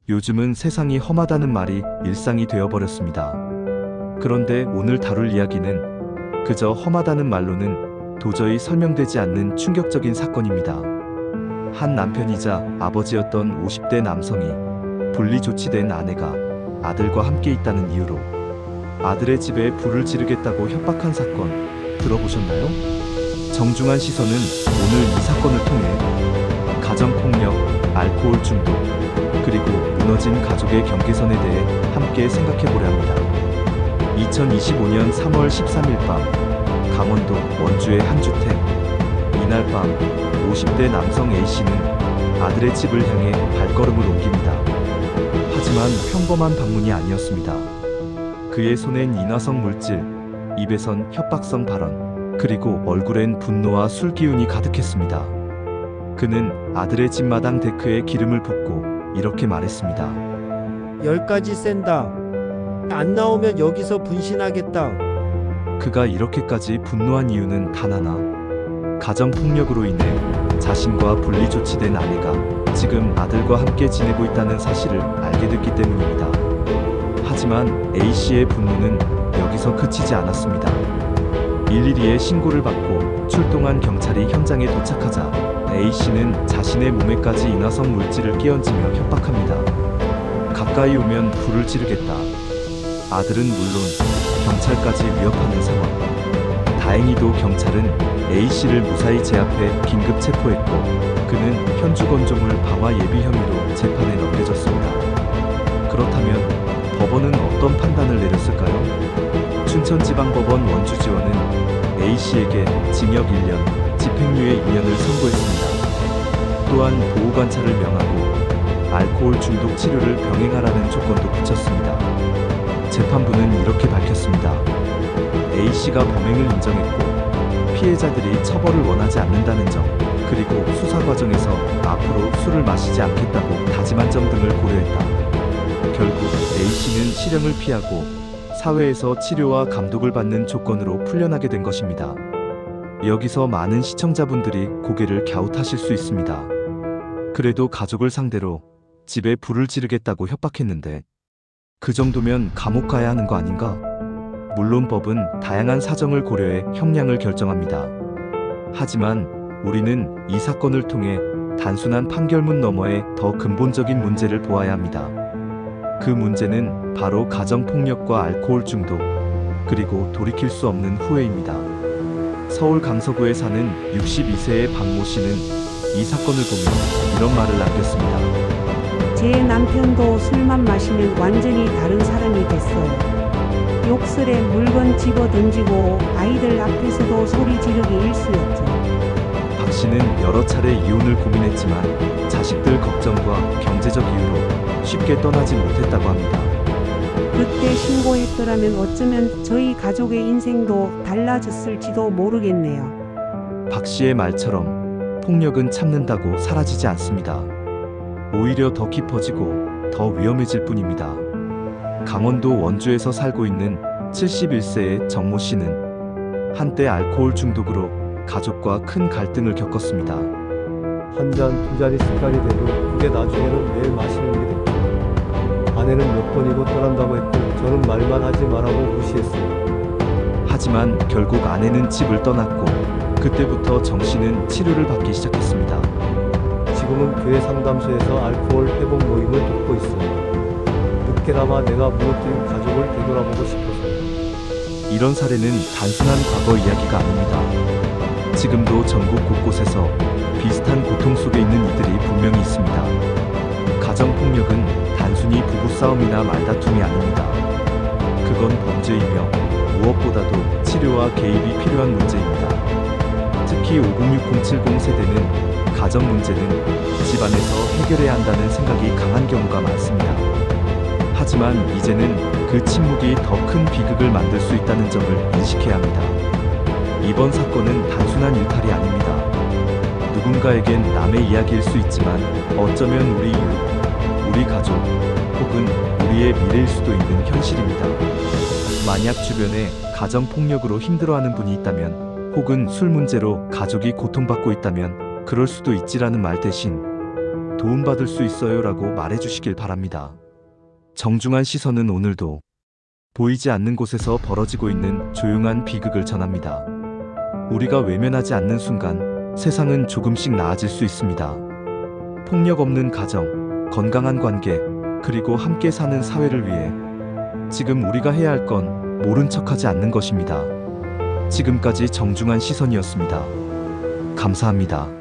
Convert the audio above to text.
요즘은 세상이 험하다는 말이 일상이 되어버렸습니다. 그런데 오늘 다룰 이야기는 그저 험하다는 말로는 도저히 설명되지 않는 충격적인 사건입니다. 한 남편이자 아버지였던 50대 남성이 분리 조치된 아내가 아들과 함께 있다는 이유로 아들의 집에 불을 지르겠다고 협박한 사건 들어보셨나요? 정중한 시선은 오늘 이 사건을 통해 가정폭력, 알코올 중독, 그리고 무너진 가족의 경계선에 대해 함께 생각해보려 합니다. 2025년 3월 13일 밤 강원도 원주의 한 주택. 이날 밤 50대 남성 A씨는 아들의 집을 향해 발걸음을 옮깁니다. 하지만 평범한 방문이 아니었습니다. 그의 손엔 인화성 물질, 입에선 협박성 발언, 그리고 얼굴엔 분노와 술 기운이 가득했습니다. 그는 아들의 집 마당 데크에 기름을 붓고 이렇게 말했습니다. 10가지 샌다. 안 나오면 여기서 분신하겠다. 그가 이렇게까지 분노한 이유는 단 하나. 가정폭력으로 인해 자신과 분리 조치된 아내가 지금 아들과 함께 지내고 있다는 사실을 알게 됐기 때문입니다. 하지만 A씨의 분노는 여기서 그치지 않았습니다. 112에 신고를 받고 출동한 경찰이 현장에 도착하자 A씨는 자신의 몸에까지 인화성 물질을 끼얹으며 협박합니다. 가까이 오면 불을 지르겠다. 아들은 물론 경찰까지 위협하는 상황. 다행히도 경찰은 A씨를 무사히 제압해 긴급 체포했고 그는 현주건조물 방화 예비 혐의로 재판에 넘겨졌습니다. 그렇다면 법원은 어떤 판단을 내렸을까요? 춘천지방법원 원주지원은 A씨에게 징역 1년, 집행유예 2년을 선고했습니다. 또한 보호관찰을 명하고 알코올 중독 치료를 병행하라는 조건도 붙였습니다. 재판부는 이렇게 밝혔습니다. A씨가 범행을 인정했고 피해자들이 처벌을 원하지 않는다는 점, 그리고 수사 과정에서 앞으로 술을 마시지 않겠다고 다짐한 점 등을 고려했다. 결국 A씨는 실형을 피하고 사회에서 치료와 감독을 받는 조건으로 풀려나게 된 것입니다. 여기서 많은 시청자분들이 고개를 갸웃하실 수 있습니다. 그래도 가족을 상대로 집에 불을 지르겠다고 협박했는데 그 정도면 감옥 가야 하는 거 아닌가? 물론 법은 다양한 사정을 고려해 형량을 결정합니다. 하지만 우리는 이 사건을 통해 단순한 판결문 너머에 더 근본적인 문제를 보아야 합니다. 그 문제는 바로 가정폭력과 알코올 중독, 그리고 돌이킬 수 없는 후회입니다. 서울 강서구에 사는 62세의 박모 씨는 이 사건을 보며 이런 말을 남겼습니다. 제 남편도 술만 마시면 완전히 다른 사람이 됐어요. 욕설에 물건 집어 던지고 아이들 앞에서도 소리 지르기 일쑤였죠. 박 씨는 여러 차례 이혼을 고민했지만 자식들 걱정과 경제적 이유로 쉽게 떠나지 못했다고 합니다. 그때 신고했더라면 어쩌면 저희 가족의 인생도 달라졌을지도 모르겠네요. 박 씨의 말처럼 폭력은 참는다고 사라지지 않습니다. 오히려 더 깊어지고 더 위험해질 뿐입니다. 강원도 원주에서 살고 있는 71세의 정모 씨는 한때 알코올 중독으로 가족과 큰 갈등을 겪었습니다. 한 잔, 두 잔이 습관이 돼도 그게 나중에는 매일 마시는 게 됐고 아내는 몇 번이고 떠난다고 했고 저는 말만 하지 말라고 무시했어요. 하지만 결국 아내는 집을 떠났고 그때부터 정 씨는 치료를 받기 시작했습니다. 지금은 교회 상담소에서 알코올 회복 모임을 돕고 있어요. 늦게나마 내가 무너뜨린 가족을 되돌아보고 싶어서요. 이런 사례는 단순한 과거 이야기가 아닙니다. 지금도 전국 곳곳에서 비슷한 고통 속에 있는 이들이 분명히 있습니다. 가정폭력은 단순히 부부싸움이나 말다툼이 아닙니다. 그건 범죄이며 무엇보다도 치료와 개입이 필요한 문제입니다. 특히 506070 세대는 가정 문제는 집안에서 해결해야 한다는 생각이 강한 경우가 많습니다. 하지만 이제는 그 침묵이 더 큰 비극을 만들 수 있다는 점을 인식해야 합니다. 이번 사건은 단순한 일탈이 아닙니다. 누군가에겐 남의 이야기일 수 있지만 어쩌면 우리 이웃, 우리 가족, 혹은 우리의 미래일 수도 있는 현실입니다. 만약 주변에 가정폭력으로 힘들어하는 분이 있다면, 혹은 술 문제로 가족이 고통받고 있다면 그럴 수도 있지라는 말 대신 도움받을 수 있어요 라고 말해주시길 바랍니다. 정중한 시선은 오늘도 보이지 않는 곳에서 벌어지고 있는 조용한 비극을 전합니다. 우리가 외면하지 않는 순간 세상은 조금씩 나아질 수 있습니다. 폭력 없는 가정, 건강한 관계, 그리고 함께 사는 사회를 위해 지금 우리가 해야 할 건 모른 척하지 않는 것입니다. 지금까지 정중한 시선이었습니다. 감사합니다.